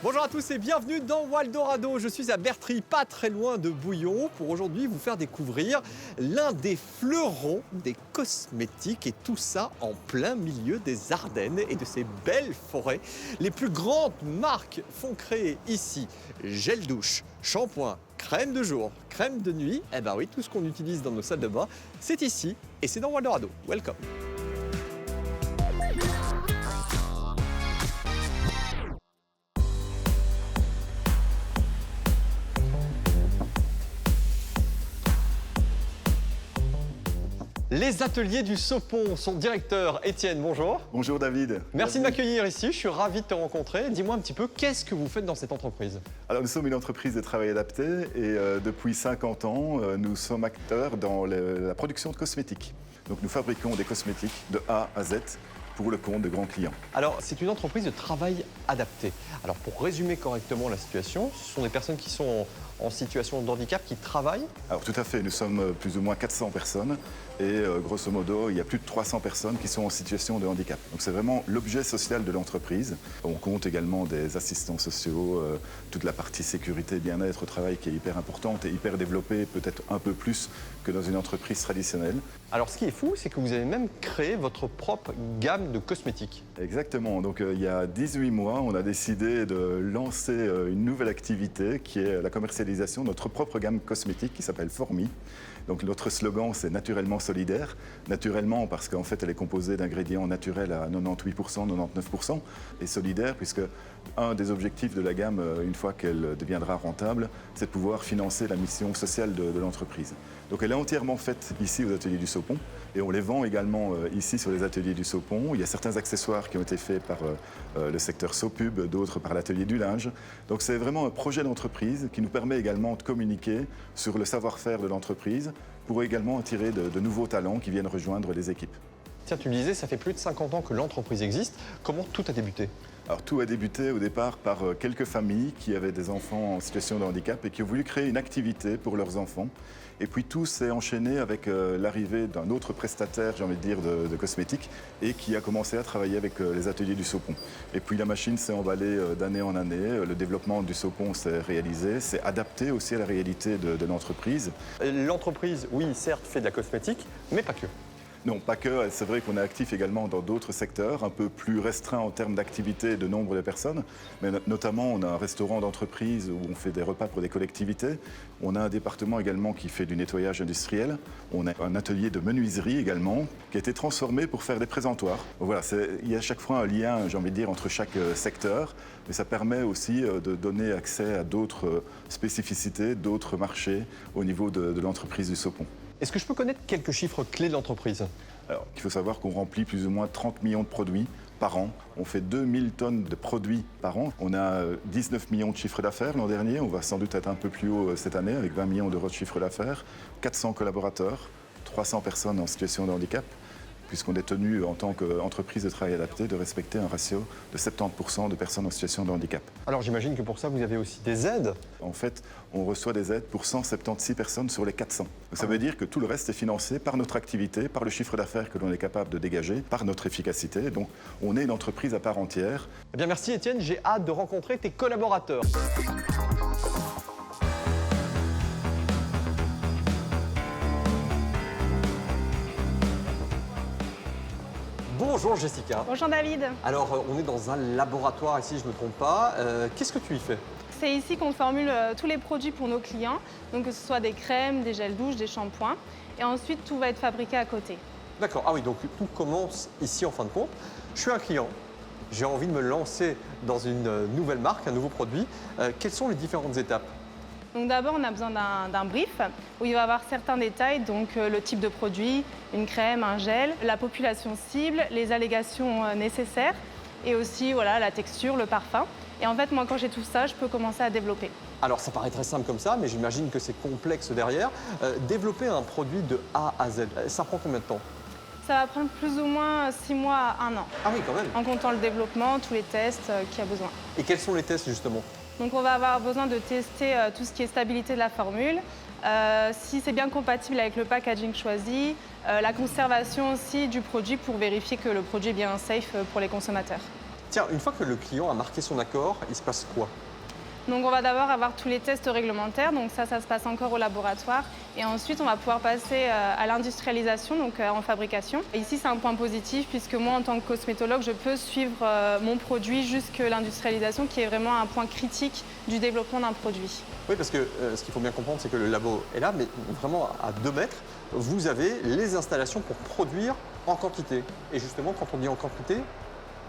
Bonjour à tous et bienvenue dans Waldorado. Je suis à Bertry, pas très loin de Bouillon, pour aujourd'hui vous faire découvrir l'un des fleurons des cosmétiques et tout ça en plein milieu des Ardennes et de ces belles forêts. Les plus grandes marques font créer ici gel douche, shampoing, crème de jour, crème de nuit. Eh ben oui, tout ce qu'on utilise dans nos salles de bain, c'est ici et c'est dans Waldorado. Welcome. Les ateliers du Saupon, son directeur Étienne, bonjour. Bonjour David. Merci de m'accueillir ici, je suis ravi de te rencontrer. Dis-moi un petit peu, qu'est-ce que vous faites dans cette entreprise? Alors nous sommes une entreprise de travail adapté et depuis 50 ans, nous sommes acteurs dans la production de cosmétiques. Donc nous fabriquons des cosmétiques de A à Z pour le compte de grands clients. Alors c'est une entreprise de travail adapté. Alors pour résumer correctement la situation, ce sont des personnes qui sont en situation de handicap qui travaillent? Alors tout à fait, nous sommes plus ou moins 400 personnes et grosso modo, il y a plus de 300 personnes qui sont en situation de handicap. Donc c'est vraiment l'objet social de l'entreprise. On compte également des assistants sociaux, toute la partie sécurité, bien-être au travail qui est hyper importante et hyper développée, peut-être un peu plus que dans une entreprise traditionnelle. Alors ce qui est fou, c'est que vous avez même créé votre propre gamme de cosmétiques. Exactement, donc il y a 18 mois, on a décidé de lancer une nouvelle activité qui est la commercialisation de notre propre gamme cosmétique qui s'appelle Formi. Donc notre slogan, c'est naturellement solidaire. Naturellement parce qu'en fait, elle est composée d'ingrédients naturels à 98%, 99%, et solidaire puisque un des objectifs de la gamme, une fois qu'elle deviendra rentable, c'est de pouvoir financer la mission sociale de l'entreprise. Donc elle est entièrement faite ici aux ateliers du Saupon et on les vend également ici sur les ateliers du Saupon. Il y a certains accessoires qui ont été faits par le secteur Sopub, d'autres par l'atelier du linge. Donc c'est vraiment un projet d'entreprise qui nous permet également de communiquer sur le savoir-faire de l'entreprise pour également attirer de nouveaux talents qui viennent rejoindre les équipes. Tiens, tu me disais, ça fait plus de 50 ans que l'entreprise existe. Comment tout a débuté? Alors tout a débuté au départ par quelques familles qui avaient des enfants en situation de handicap et qui ont voulu créer une activité pour leurs enfants. Et puis tout s'est enchaîné avec l'arrivée d'un autre prestataire, j'ai envie de dire, de cosmétiques et qui a commencé à travailler avec les ateliers du Saupon. Et puis la machine s'est emballée d'année en année, le développement du Saupon s'est réalisé, s'est adapté aussi à la réalité de l'entreprise. L'entreprise, oui, certes, fait de la cosmétique, mais pas que. Non, pas que. C'est vrai qu'on est actif également dans d'autres secteurs, un peu plus restreints en termes d'activité et de nombre de personnes. Mais notamment, on a un restaurant d'entreprise où on fait des repas pour des collectivités. On a un département également qui fait du nettoyage industriel. On a un atelier de menuiserie également qui a été transformé pour faire des présentoirs. Donc voilà, il y a à chaque fois un lien, j'ai envie de dire, entre chaque secteur. Mais ça permet aussi de donner accès à d'autres spécificités, d'autres marchés au niveau de l'entreprise du Saupon. Est-ce que je peux connaître quelques chiffres clés de l'entreprise? Alors, il faut savoir qu'on remplit plus ou moins 30 millions de produits par an. On fait 2000 tonnes de produits par an. On a 19 millions de chiffres d'affaires l'an dernier. On va sans doute être un peu plus haut cette année avec 20 millions d'euros de chiffre d'affaires. 400 collaborateurs, 300 personnes en situation de handicap, puisqu'on est tenu en tant qu'entreprise de travail adapté de respecter un ratio de 70% de personnes en situation de handicap. Alors j'imagine que pour ça, vous avez aussi des aides? En fait, on reçoit des aides pour 176 personnes sur les 400. Donc, ça veut dire que tout le reste est financé par notre activité, par le chiffre d'affaires que l'on est capable de dégager, par notre efficacité. Donc on est une entreprise à part entière. Eh bien merci Étienne, j'ai hâte de rencontrer tes collaborateurs. Bonjour Jessica. Bonjour David. Alors on est dans un laboratoire ici, je ne me trompe pas. Qu'est-ce que tu y fais? C'est ici qu'on formule tous les produits pour nos clients, donc que ce soit des crèmes, des gels douche, des shampoings. Et ensuite, tout va être fabriqué à côté. D'accord, ah oui, donc tout commence ici en fin de compte. Je suis un client, j'ai envie de me lancer dans une nouvelle marque, un nouveau produit. Quelles sont les différentes étapes? Donc d'abord, on a besoin d'un brief où il va y avoir certains détails, donc le type de produit, une crème, un gel, la population cible, les allégations nécessaires et aussi voilà, la texture, le parfum. Et en fait, moi, quand j'ai tout ça, je peux commencer à développer. Alors, ça paraît très simple comme ça, mais j'imagine que c'est complexe derrière. Développer un produit de A à Z, ça prend combien de temps? Ça va prendre plus ou moins 6 mois à 1 an. Ah oui, quand même. En comptant le développement, tous les tests qu'il y a besoin. Et quels sont les tests, justement? Donc on va avoir besoin de tester tout ce qui est stabilité de la formule, si c'est bien compatible avec le packaging choisi, la conservation aussi du produit pour vérifier que le produit est bien safe pour les consommateurs. Tiens, une fois que le client a marqué son accord, il se passe quoi? Donc on va d'abord avoir tous les tests réglementaires, donc ça se passe encore au laboratoire. Et ensuite, on va pouvoir passer à l'industrialisation, donc en fabrication. Et ici, c'est un point positif, puisque moi, en tant que cosmétologue, je peux suivre mon produit jusqu'à l'industrialisation, qui est vraiment un point critique du développement d'un produit. Oui, parce que ce qu'il faut bien comprendre, c'est que le labo est là, mais vraiment à 2 mètres, vous avez les installations pour produire en quantité. Et justement, quand on dit en quantité,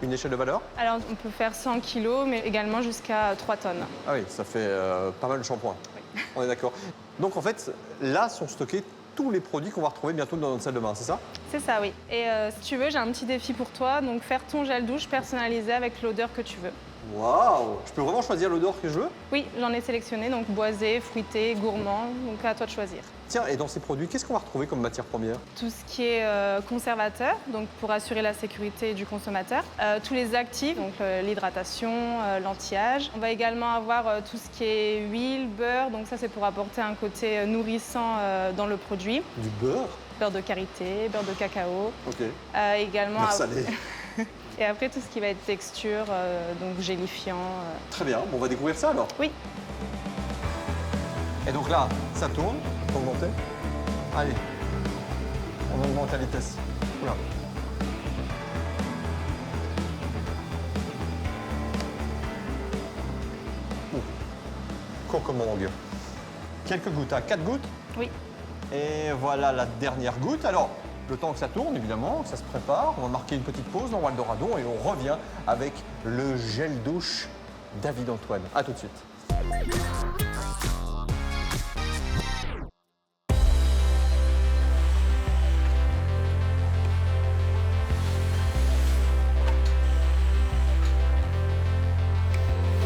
une échelle de valeur? Alors, on peut faire 100 kilos, mais également jusqu'à 3 tonnes. Ah oui, ça fait pas mal de shampoing. Oui. On est d'accord. Donc en fait, là sont stockés tous les produits qu'on va retrouver bientôt dans notre salle de bain, c'est ça? C'est ça, oui. Et si tu veux, j'ai un petit défi pour toi. Donc, faire ton gel douche personnalisé avec l'odeur que tu veux. Waouh! Je peux vraiment choisir l'odeur que je veux? Oui, j'en ai sélectionné, donc boisé, fruité, gourmand. Donc, à toi de choisir. Tiens, et dans ces produits, qu'est-ce qu'on va retrouver comme matière première? Tout ce qui est conservateur, donc pour assurer la sécurité du consommateur. Tous les actifs, donc l'hydratation, l'anti-âge. On va également avoir tout ce qui est huile, beurre. Donc ça, c'est pour apporter un côté nourrissant dans le produit. Du beurre? Beurre de karité, beurre de cacao. Ok. Également. Beurre salé. Et après, tout ce qui va être texture, donc gélifiant. Très bien, bon, on va découvrir ça alors. Oui. Et donc là, ça tourne. Faut augmenter. Allez, on augmente la vitesse. Oula. Cocomangue. Quelques gouttes, hein. 4 gouttes. Oui. Et voilà la dernière goutte. Alors, le temps que ça tourne, évidemment, que ça se prépare, on va marquer une petite pause dans Waldorado et on revient avec le gel douche David Antoine. A tout de suite.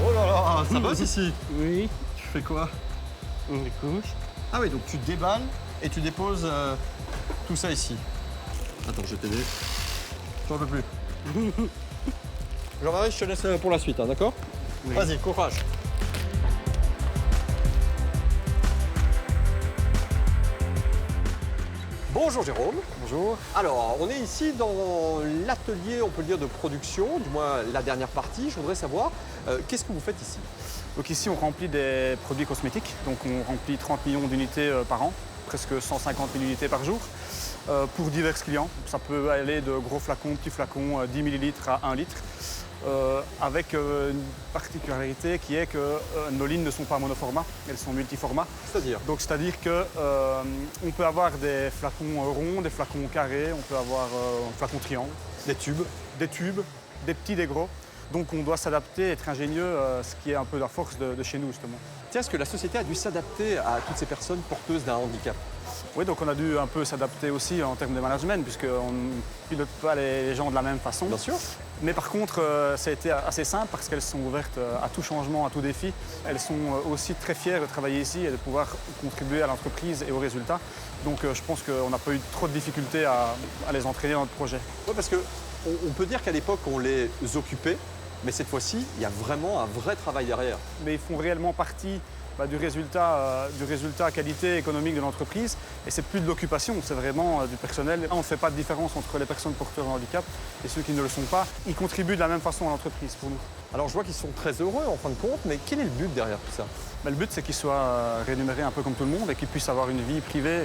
Oh là là, ça bosse ici. Oui, Tu fais quoi? on écoute. Ah oui, donc tu déballes et tu déposes tout ça ici. Attends, je vais t'aider. J'en peux plus. Jean-Marie, je te laisse pour la suite, hein, d'accord? Oui. Vas-y, courage. Bonjour Jérôme. Bonjour. Alors, on est ici dans l'atelier, on peut le dire, de production, du moins la dernière partie. Je voudrais savoir, qu'est-ce que vous faites ici? Donc ici, on remplit des produits cosmétiques. Donc on remplit 30 millions d'unités par an, presque 150 000 unités par jour, pour divers clients. Ça peut aller de gros flacons, petits flacons, 10 millilitres à 1 litre. Avec une particularité qui est que nos lignes ne sont pas monoformat, elles sont multiformats. C'est-à-dire? Donc c'est-à-dire qu'on peut avoir des flacons ronds, des flacons carrés, on peut avoir un flacon triangle, Des tubes. des tubes, des petits, des gros. Donc on doit s'adapter, être ingénieux, ce qui est un peu la force de chez nous justement. Tiens, est-ce que la société a dû s'adapter à toutes ces personnes porteuses d'un handicap? Oui, donc on a dû un peu s'adapter aussi en termes de management, puisqu'on ne pilote pas les gens de la même façon. Bien sûr. Mais par contre, ça a été assez simple parce qu'elles sont ouvertes à tout changement, à tout défi. Elles sont aussi très fières de travailler ici et de pouvoir contribuer à l'entreprise et aux résultats. Donc je pense qu'on n'a pas eu trop de difficultés à les entraîner dans notre projet. Oui, parce que on peut dire qu'à l'époque, on les occupait, mais cette fois-ci, il y a vraiment un vrai travail derrière. Mais ils font réellement partie du résultat qualité économique de l'entreprise. Et c'est plus de l'occupation, c'est vraiment du personnel. On ne fait pas de différence entre les personnes porteurs de handicap et ceux qui ne le sont pas. Ils contribuent de la même façon à l'entreprise pour nous. Alors je vois qu'ils sont très heureux en fin de compte, mais quel est le but derrière tout ça? Mais le but, c'est qu'ils soient rémunérés un peu comme tout le monde et qu'ils puissent avoir une vie privée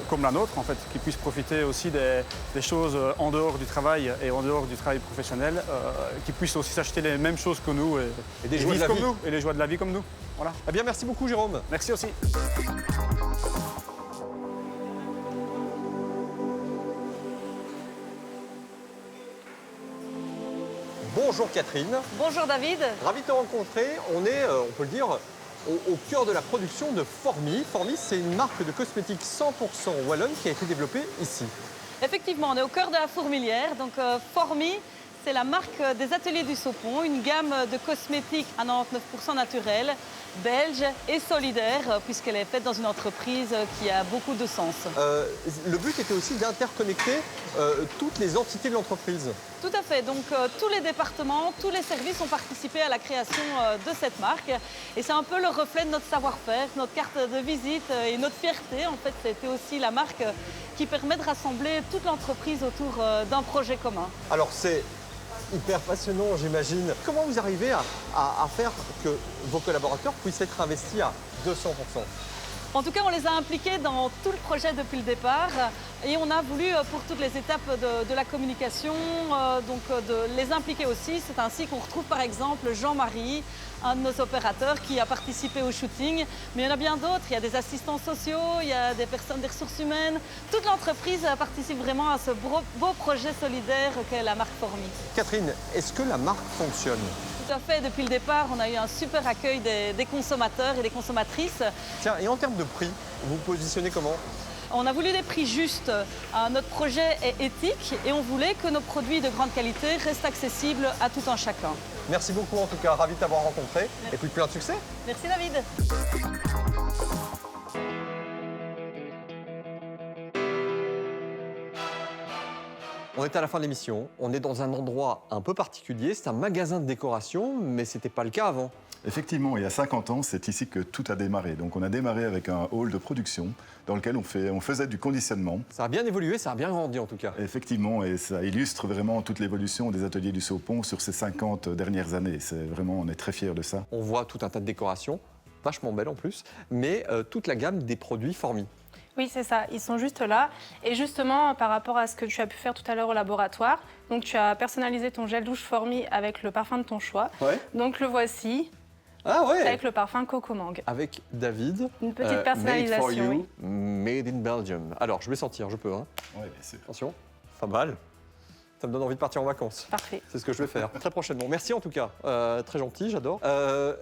comme la nôtre, en fait, qu'ils puissent profiter aussi des choses en dehors du travail et en dehors du travail professionnel, qu'ils puissent aussi s'acheter les mêmes choses que nous Et des joies de vivre la comme vie. nous, et les joies de la vie comme nous. Voilà. Eh bien, merci beaucoup Jérôme. Merci aussi. Bonjour Catherine. Bonjour David. Ravi de te rencontrer. On est, on peut le dire, au cœur de la production de Formi. Formi, c'est une marque de cosmétiques 100% wallonne qui a été développée ici. Effectivement, on est au cœur de la fourmilière. Donc Formi, c'est la marque des Ateliers du Saupon, une gamme de cosmétiques à 99% naturels, belge et solidaire, puisqu'elle est faite dans une entreprise qui a beaucoup de sens. Le but était aussi d'interconnecter toutes les entités de l'entreprise. Tout à fait. Donc tous les départements, tous les services ont participé à la création de cette marque. Et c'est un peu le reflet de notre savoir-faire, notre carte de visite et notre fierté. En fait, c'était aussi la marque qui permet de rassembler toute l'entreprise autour d'un projet commun. Alors c'est hyper passionnant, j'imagine. Comment vous arrivez à faire que vos collaborateurs puissent être investis à 200%? En tout cas, on les a impliqués dans tout le projet depuis le départ et on a voulu, pour toutes les étapes de la communication, de les impliquer aussi. C'est ainsi qu'on retrouve par exemple Jean-Marie, un de nos opérateurs qui a participé au shooting. Mais il y en a bien d'autres, il y a des assistants sociaux, il y a des personnes des ressources humaines. Toute l'entreprise participe vraiment à ce beau projet solidaire qu'est la marque Formi. Catherine, est-ce que la marque fonctionne? Tout à fait, depuis le départ, on a eu un super accueil des consommateurs et des consommatrices. Tiens, et en termes de prix, vous vous positionnez comment? On a voulu des prix justes. Notre projet est éthique et on voulait que nos produits de grande qualité restent accessibles à tout un chacun. Merci beaucoup en tout cas, ravi de t'avoir rencontré. Et puis plein de succès. Merci David. On est à la fin de l'émission, on est dans un endroit un peu particulier, c'est un magasin de décoration, mais c'était pas le cas avant. Effectivement, il y a 50 ans, c'est ici que tout a démarré. Donc on a démarré avec un hall de production dans lequel on faisait du conditionnement. Ça a bien évolué, ça a bien grandi en tout cas. Effectivement, et ça illustre vraiment toute l'évolution des ateliers du Saupon sur ces 50 dernières années. On est très fiers de ça. On voit tout un tas de décorations, vachement belles en plus, mais toute la gamme des produits Formi. Oui, c'est ça. Ils sont juste là. Et justement, par rapport à ce que tu as pu faire tout à l'heure au laboratoire, donc tu as personnalisé ton gel douche Formi avec le parfum de ton choix. Ouais. Donc le voici, Ah ouais. avec le parfum Coco Mangue. Avec David. Une petite personnalisation, Made for you, oui. made in Belgium. Alors, je vais sentir, je peux, hein. Oui, bien sûr. Attention, pas mal. Ça me donne envie de partir en vacances. Parfait. C'est ce que je vais faire très prochainement. Merci en tout cas, très gentil, j'adore.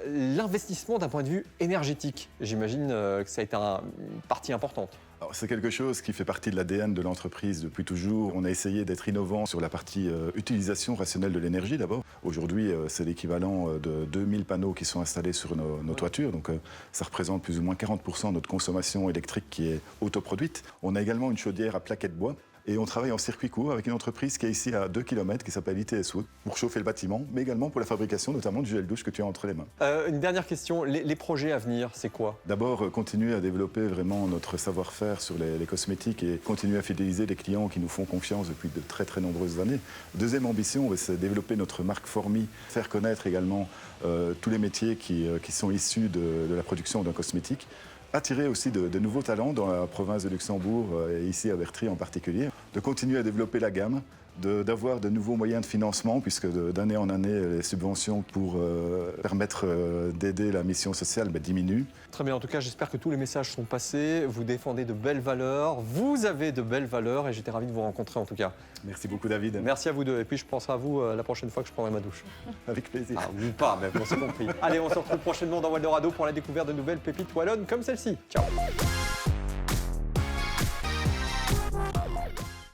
L'investissement d'un point de vue énergétique, j'imagine que ça a été une partie importante. C'est quelque chose qui fait partie de l'ADN de l'entreprise depuis toujours. On a essayé d'être innovant sur la partie utilisation rationnelle de l'énergie d'abord. Aujourd'hui, c'est l'équivalent de 2000 panneaux qui sont installés sur nos toitures. Donc ça représente plus ou moins 40% de notre consommation électrique qui est autoproduite. On a également une chaudière à plaquettes bois. Et on travaille en circuit court avec une entreprise qui est ici à 2 km qui s'appelle ITS Wood pour chauffer le bâtiment, mais également pour la fabrication notamment du gel douche que tu as entre les mains. Une dernière question, les projets à venir, c'est quoi? D'abord, continuer à développer vraiment notre savoir-faire sur les cosmétiques et continuer à fidéliser les clients qui nous font confiance depuis de très très nombreuses années. Deuxième ambition, c'est développer notre marque Formi, faire connaître également tous les métiers qui sont issus de la production d'un cosmétique. Attirer aussi de nouveaux talents dans la province de Luxembourg et ici à Bertry en particulier, de continuer à développer la gamme, d'avoir de nouveaux moyens de financement puisque d'année en année les subventions pour permettre d'aider la mission sociale diminuent. Très bien, en tout cas j'espère que tous les messages sont passés, vous défendez de belles valeurs, vous avez de belles valeurs et j'étais ravi de vous rencontrer en tout cas. Merci beaucoup David. Merci à vous deux et puis je penserai à vous la prochaine fois que je prendrai ma douche. Avec plaisir. Ah, ou pas, mais on s'est compris. Allez, on se retrouve prochainement dans Waldorado pour la découverte de nouvelles pépites wallonnes comme celle-ci. Ciao.